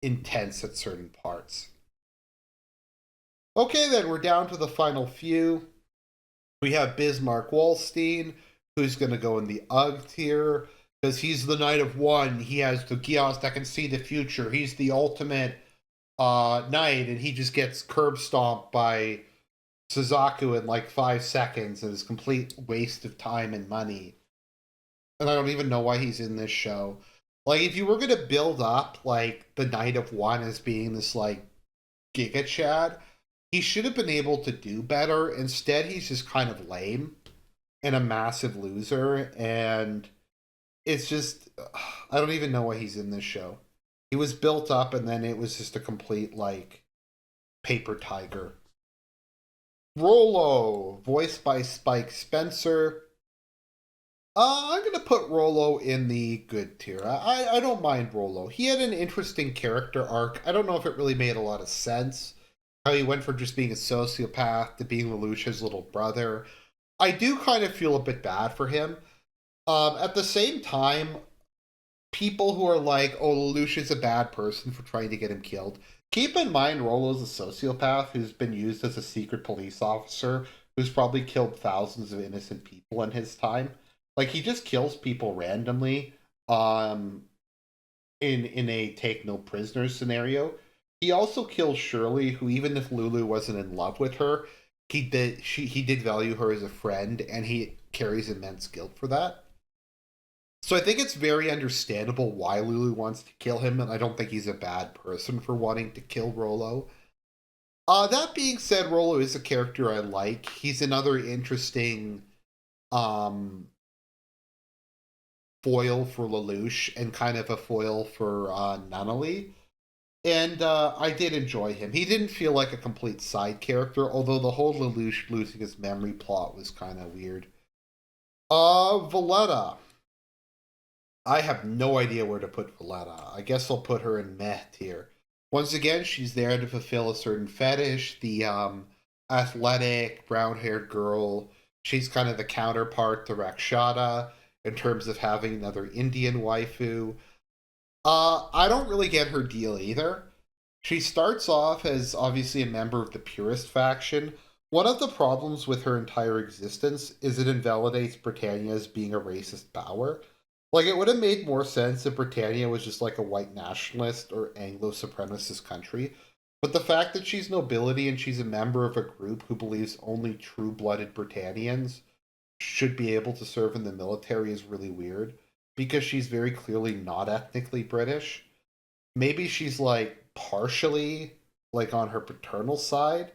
intense at certain parts. Okay, then we're down to the final few. We have Bismarck Wallstein, who's going to go in the UG tier because he's the Knight of One. He has the Geass that can see the future. He's the ultimate knight, and he just gets curb stomped by Suzaku in like 5 seconds, and it's a complete waste of time and money. And I don't even know why he's in this show. Like, if you were going to build up like the Knight of One as being this like Giga Chad, he should have been able to do better. Instead, he's just kind of lame and a massive loser. And it's just, I don't even know why he's in this show. He was built up and then it was just a complete, like, paper tiger. Rollo, voiced by Spike Spencer. I'm going to put Rollo in the good tier. I don't mind Rollo. He had an interesting character arc. I don't know if it really made a lot of sense. How he went from just being a sociopath to being Lelouch's little brother. I do kind of feel a bit bad for him. At the same time, people who are like, oh, Lelouch is a bad person for trying to get him killed. Keep in mind, Rollo's a sociopath who's been used as a secret police officer who's probably killed thousands of innocent people in his time. Like he just kills people randomly um in a take no prisoners scenario. He also kills Shirley, who even if Lulu wasn't in love with her, he did value her as a friend, and he carries immense guilt for that. So I think it's very understandable why Lulu wants to kill him, and I don't think he's a bad person for wanting to kill Rollo. That being said, Rollo is a character I like. He's another interesting um, foil for Lelouch and kind of a foil for Nunnally. And I did enjoy him. He didn't feel like a complete side character, although the whole Lelouch losing his memory plot was kind of weird. Valletta. I have no idea where to put Valletta. I guess I'll put her in meh tier. Once again, she's there to fulfill a certain fetish. The athletic, brown-haired girl. She's kind of the counterpart to Rakshata in terms of having another Indian waifu. I don't really get her deal either. She starts off as obviously a member of the purist faction. One of the problems with her entire existence is it invalidates Britannia as being a racist power. Like, it would have made more sense if Britannia was just like a white nationalist or Anglo supremacist country. But the fact that she's nobility and she's a member of a group who believes only true blooded Britannians should be able to serve in the military is really weird because she's very clearly not ethnically British. Maybe she's like partially like on her paternal side,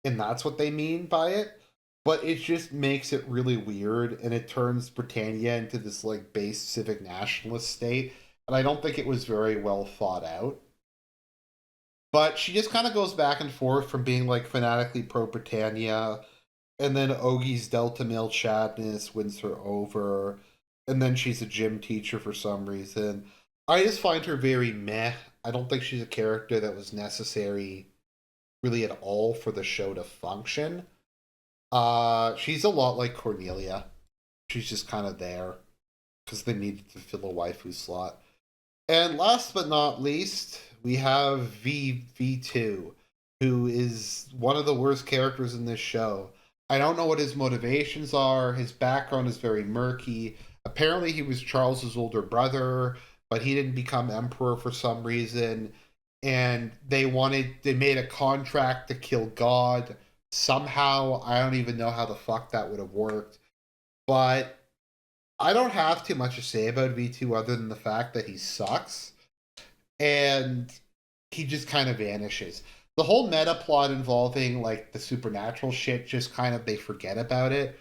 and that's what they mean by it. But it just makes it really weird, and it turns Britannia into this like base civic nationalist state. And I don't think it was very well thought out. But she just kind of goes back and forth from being like fanatically pro Britannia, and then Ogie's Delta Male Chadness wins her over, and then she's a gym teacher for some reason. I just find her very meh. I don't think she's a character that was necessary really at all for the show to function. She's a lot like Cornelia. She's just kind of there because they needed to fill a waifu slot. And last but not least, we have V2, who is one of the worst characters in this show. I don't know what his motivations are. His background is very murky. Apparently, he was Charles's older brother, but he didn't become emperor for some reason. And they made a contract to kill God somehow. I don't even know how the fuck that would have worked. But I don't have too much to say about V2 other than the fact that he sucks. And he just kind of vanishes. The whole meta plot involving like the supernatural shit just kind of they forget about it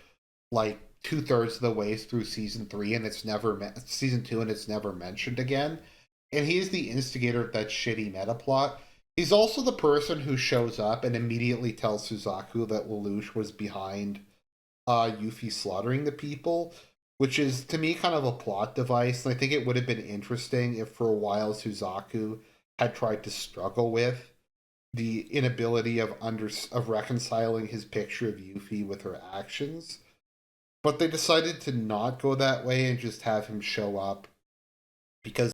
like 2/3 of the way through season 3 and it's never season 2 and it's never mentioned again. And he's the instigator of that shitty meta plot. He's also the person who shows up and immediately tells Suzaku that Lelouch was behind Yuffie slaughtering the people, which is to me kind of a plot device. And I think it would have been interesting if for a while Suzaku had tried to struggle with the inability of reconciling his picture of Yuffie with her actions. But they decided to not go that way and just have him show up because